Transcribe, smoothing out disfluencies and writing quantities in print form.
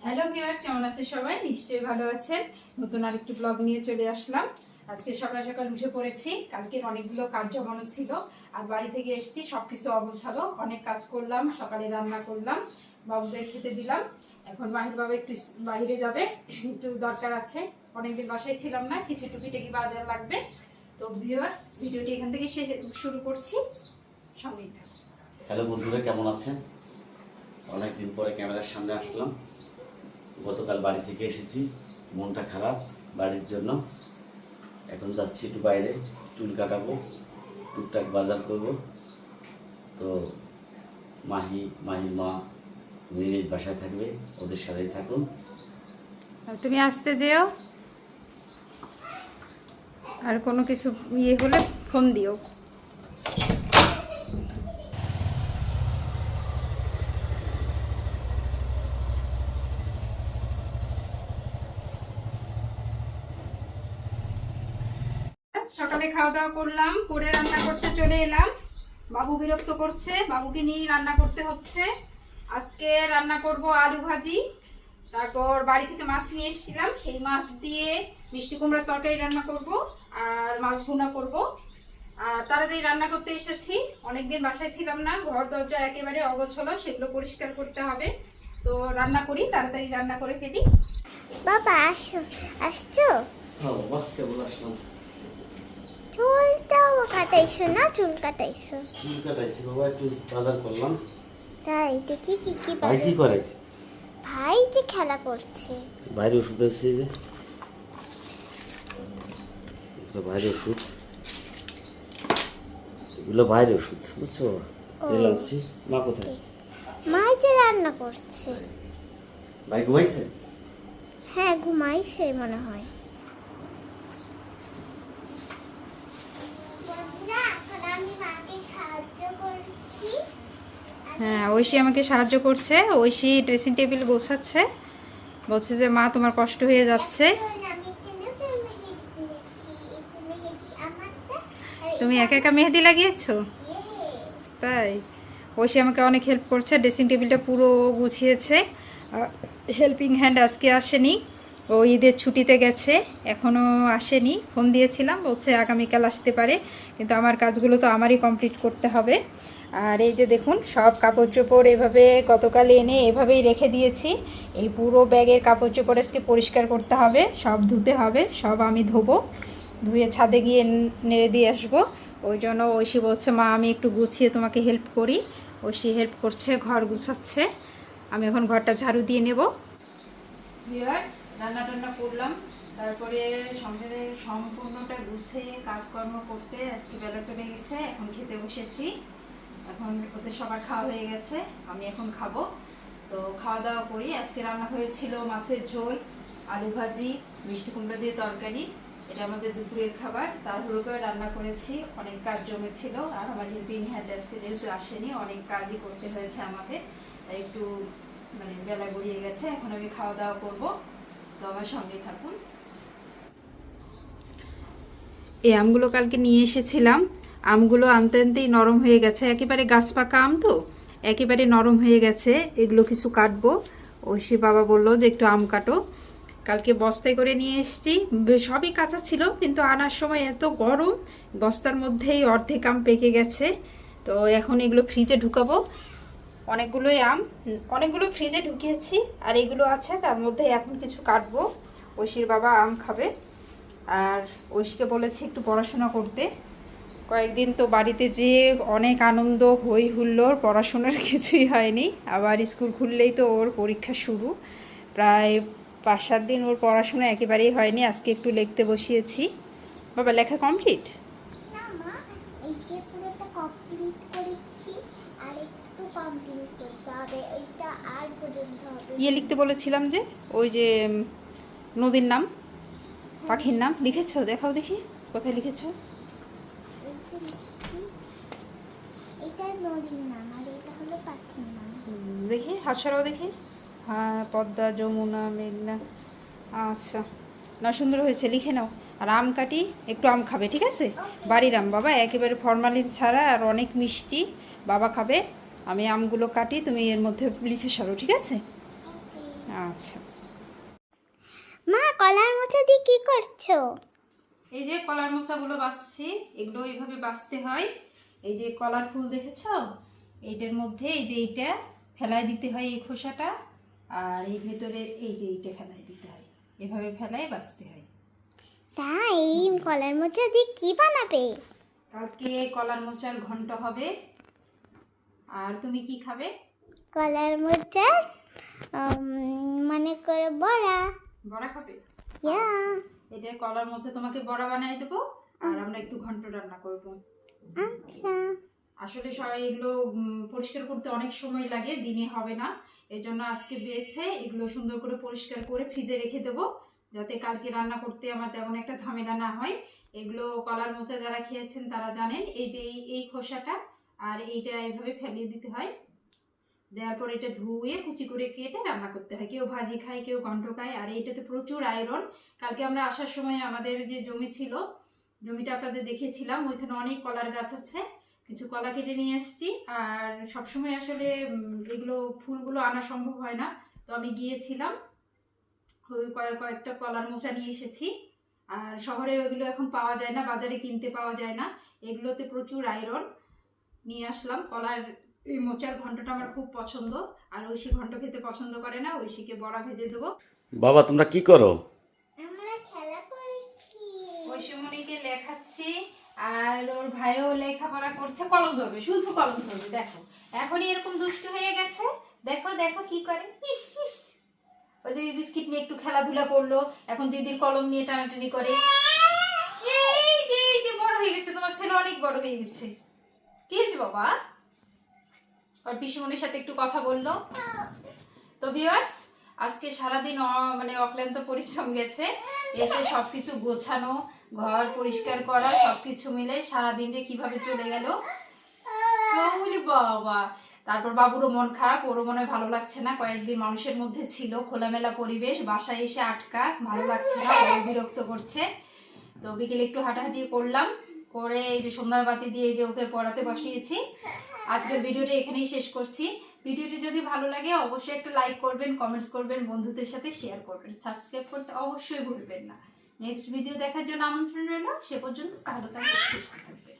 Hello viewers, কেমন আছেন সবাই? নিশ্চয়ই ভালো আছেন। নতুন আরেকটি ব্লগ নিয়ে চলে আসলাম। আজকে সকাল সকাল উঠে পড়েছি। কালকে অনেকগুলো কাজ জমানো ছিল, আর বাড়ি থেকে এসেছি, সবকিছু অগোছালো। অনেক কাজ করলাম, সকালে রান্না করলাম, বাবুদের খেতে দিলাম। এখন মাহির বাবা একটু বাইরে যাবে, একটু দরকার আছে। অনেকদিন বাসায় ছিলাম না, কিছু টুকিটাকি বাজার লাগবে। তো ভিউয়ার্স, ভিডিওটি এখান থেকে শুরু করছি, সঙ্গেই থাকুন। হ্যালো বন্ধুরা, কেমন আছেন? অনেকদিন পরে ক্যামেরার সামনে আসলাম। গতকাল বাড়ি থেকে এসেছি, মনটা খারাপ বাড়ির জন্য। এখন যাচ্ছি একটু বাইরে, চুল কাটাবো, টুকটাক বাজার করব। তো মাহির মা নিজ বাসায় থাকবে, ওদের সাথেই থাকুন। তুমি আসতে যেও, আর কোনো কিছু ইয়ে হলে ফোন দিও। সকালে খাওয়া দাওয়া করলাম, করে রান্না করতে চলে এলাম। বাবু বিরক্ত করছে, বাবুকে নিয়ে রান্না করতে হচ্ছে। আজকে রান্না করব আলু ভাজি, তারপর বাড়ি থেকে মাছ নিয়ে এসেছিলাম, সেই মাছ দিয়ে মিষ্টি কুমড়ার তরকারি রান্না করব, আর মাছ ভুনা করব। আর তাড়াতাড়ি রান্না করতে এসেছি, অনেকদিন বাসায় ছিলাম না, ঘর দরজা একেবারে অগোছালো, সেগুলো পরিষ্কার করতে হবে। তো রান্না করি, তাড়াতাড়ি রান্না করে ফেলি। বাবা আসছো? বাহ, কেবল আসলাম। চুলটাও কাটাইছো না? চুল কাটাইছো? চুল কাটাইছি বাবা, একটু বাজার করলাম। তাই দেখি কি কি ভাই কি করেছে? ভাই যে খেলা করছে। বাইরে ওষুধ হচ্ছে যে, বাইরে ওষুধ, এগুলো বাইরে ওষুধ, বুঝছো? তেল আনছি। মা কোথায়? মা যে রান্না করছে। ভাই ঘুমাইছে? হ্যাঁ, ঘুমাইছে মনে হয়। হ্যাঁ, ঐশী আমাকে সাহায্য করছে। ঐশী ড্রেসিং টেবিল গোছাচ্ছে, বলছে যে মা তোমার কষ্ট হয়ে যাচ্ছে। তুমি একা একা মেহেদি লাগিয়েছো? তাই? ঐশী আমাকে অনেক হেল্প করছে, ড্রেসিং টেবিলটা পুরো গুছিয়েছে। হেল্পিং হ্যান্ড আজকে আসেনি, ও ঈদের ছুটিতে গেছে, এখনও আসেনি। ফোন দিয়েছিলাম, বলছে আগামীকাল আসতে পারে, কিন্তু আমার কাজগুলো তো আমারই কমপ্লিট করতে হবে। আর এই যে দেখুন, সব কাপড় চোপড় এভাবে গতকাল এনে এভাবেই রেখে দিয়েছি। এই পুরো ব্যাগের কাপড় চোপড় আজকে পরিষ্কার করতে হবে, সব ধুতে হবে, সব আমি ধোবো, ধুয়ে ছাদে গিয়ে নেড়ে দিয়ে আসবো। ওই জন্য ঐশী বলছে মা আমি একটু গুছিয়ে তোমাকে হেল্প করি। ঐশী হেল্প করছে, ঘর গুছাচ্ছে। আমি এখন ঘরটা ঝাড়ু দিয়ে নেব। ভিউয়ার্স, রান্না টান্না করলাম, তারপরে সংসারের সম্পূর্ণটা গুছিয়ে কাজকর্ম করতে আজকে বেলা চলে গেছে। এখন খেতে বসেছি, এখন ওদের সবার খাওয়া হয়ে গেছে, আমি এখন খাবো। তো খাওয়া দাওয়া করি। আজকে রান্না হয়েছিল মাছের ঝোল, আলু ভাজি, মিষ্টি কুমড়া দিয়ে তরকারি। এটা আমাদের দুপুরের খাবার। তাড়াহুড়ো করে রান্না করেছি, অনেক কাজ জমেছিল, আর আমার হেল্পিং হ্যান্ড আজকে যেহেতু আসেনি, অনেক কাজই করতে হয়েছে আমাকে, তাই একটু বেলা গড়িয়ে গেছে। এখন আমি খাওয়া দাওয়া করব, তো আমার সঙ্গে থাকুন। এই আমগুলো কালকে নিয়ে এসেছিলাম, আমগুলো আনতে আনতেই নরম হয়ে গেছে, একেবারে গাছ পাকা আম তো একেবারে নরম হয়ে গেছে। এগুলো কিছু কাটবো। ঐশী বাবা বললো যে একটু আম কাটো। কালকে বস্তায় করে নিয়ে এসেছি, সবই কাঁচা ছিল, কিন্তু আনার সময় এত গরম, বস্তার মধ্যেই অর্ধেক আম পেকে গেছে। তো এখন এগুলো ফ্রিজে ঢুকাবো। অনেকগুলো ফ্রিজে ঢুকিয়েছি, আর এগুলো আছে, তার মধ্যে এখন কিছু কাটবো। ঐশীর বাবা আম খাবে, আর ঐশীকে বলেছি একটু পড়াশোনা করতে। কয়েকদিন তো বাড়িতে যে অনেক আনন্দ, হই হুল্লোড়, পড়াশোনার কিছুই হয়নি। আবার স্কুল খুললেই তো ওর পরীক্ষা শুরু, প্রায় 5-7 দিন ওর পড়াশোনা একেবারেই হয়নি। আজকে একটু লিখতে বসিয়েছি। বাবা, লেখা কমপ্লিট? না মা, এই যে পুরোটা কমপ্লিট করেছি, আর একটু কমপ্লিট করতে হবে, এইটা আর পর্যন্ত হবে। ইয়ে লিখতে বলেছিলাম যে, ওই যে নদীর নাম, পাখির নাম লিখেছো? দেখাও দেখি, কোথায় লিখেছো? এটা নদীর নাম, আর এটা হলো পাখির নাম। দেখি হাত সরাও দেখি। হ্যাঁ, পদ্মা, যমুনা, মেঘনা। আচ্ছা, না সুন্দর হয়েছে, লিখে নাও। আর আম কাটি, একটু আম খাবে, ঠিক আছে? বাড়ির আম বাবা, একেবারে ফরমালিন ছাড়া, আর অনেক মিষ্টি, বাবা খাবে। আমি আমগুলো কাটি, তুমি এর মধ্যে লিখে সারো, ঠিক আছে? আচ্ছা, মা কলার মোচা দিয়ে কি করছো? এই যে কলার মোচাগুলো বাছছি, এগুলো এইভাবে বাছতে হয়। এই যে কলার ফুল দেখেছো, এইটার মধ্যে এই যে এইটা ফেলাই দিতে হয়, এই খোসাটা, আর এই ভেতরে এই যে এইটা ফেলাই দিতে হয়, এভাবে ফেলাই বাছতে হয়। তাই কলার মোচা দিয়ে কি বানাবে? কালকে কলার মোচার ঘন্ট হবে। আর তুমি কি খাবে? কলার মোচা মানে করে বড়া। বড়া খাবে? ইয়া এটা কলার মোচা তোমাকে বড়া বানিয়ে দেবো, আর আমরা একটু ঘন্ট রান্না করব। আচ্ছা। আসলে সবাই এগুলো পরিষ্কার করতে অনেক সময় লাগে, দিনে হবে না। এই জন্য আজকে বেছে এগুলো সুন্দর করে পরিষ্কার করে ফ্রিজে রেখে দেবো, যাতে কালকে রান্না করতে আমার তেমন একটা ঝামেলা না হয়। এগুলো কলার মোচা যারা খেয়েছেন তারা জানেন, এই যে এই খোসাটা আর এইটা এইভাবে ফেলিয়ে দিতে হয়। দেওয়ার পর এটা ধুয়ে কুচি করে কেটে রান্না করতে হয়। কেউ ভাজি খায়, কেউ ঘন্ট খায়। আর এইটাতে প্রচুর আয়রন। কালকে আমরা আসার সময় আমাদের যে জমি ছিল, জমিটা আপনাদের দেখিয়েছিলাম, ওইখানে অনেক কলার গাছ আছে, কিছু কলা কেটে নিয়ে আসছি। আর সবসময় আসলে এগুলো ফুলগুলো আনা সম্ভব হয় না, তো আমি গিয়েছিলাম, ওই কয়েকটা কলার মোচা নিয়ে এসেছি। আর শহরে ওইগুলো এখন পাওয়া যায় না, বাজারে কিনতে পাওয়া যায় না। এগুলোতে প্রচুর আয়রন, নিয়ে আসলাম। কলার এই মোচার ঘন্টটা আমার খুব পছন্দ। আর ঐশী ঘন্ট খেতে পছন্দ করে না, ঐশীকে বড়া ভেজে দেবো। বাবা তোমরা কি করো? আমরা খেলা করছি। ঐশীমণিকে লেখাচ্ছি, আর ওর ভাইও লেখাপড়া করছে, কলম ধরবে, শুধু কলম ধরবে। দেখো এখনই এরকম দুষ্টু হয়ে গেছে, দেখো দেখো কি করে। ইস ইস, ওই যে বিস্কিট নিয়ে একটু খেলাধুলা করলো, এখন দিদির কলম নিয়ে টানাটানি করে। এই যে বড় হয়ে গেছে, তোমার ছেলে অনেক বড় হয়ে গেছে। কি হয়েছে বাবা? আর পিসিমণির সাথে একটু কথা বললো। তো ভিউয়ার্স, আজকে সারাদিন মানে অক্লান্ত পরিশ্রম গেছে। এসে সবকিছু গোছানো, ঘর পরিষ্কার করা, সবকিছু মিলে সারাদিন যে কিভাবে চলে গেল বলি বাবা। তারপর বাবুরও মন খারাপ, ওরও মনে হয় ভালো লাগছে না। কয়েকদিন মানুষের মধ্যে ছিল, খোলামেলা পরিবেশ, বাসায় এসে আটকা, ভালো লাগছে না, বিরক্ত করছে। তো বিকেলে একটু হাঁটাহাঁটি করলাম, করে এই যে সন্ধ্যার বাতি দিয়ে এই যে ওকে পড়াতে বসিয়েছি। আজকের ভিডিওটা এখানেই শেষ করছি। ভিডিওটি যদি ভালো লাগে অবশ্যই একটু লাইক করবেন, কমেন্টস করবেন, বন্ধুদের সাথে শেয়ার করবেন, সাবস্ক্রাইব করতে অবশ্যই ভুলবেন না। নেক্সট ভিডিও দেখার জন্য আমন্ত্রণ রইল। সে পর্যন্ত ভালো থাকবেন, সুস্থ থাকবেন।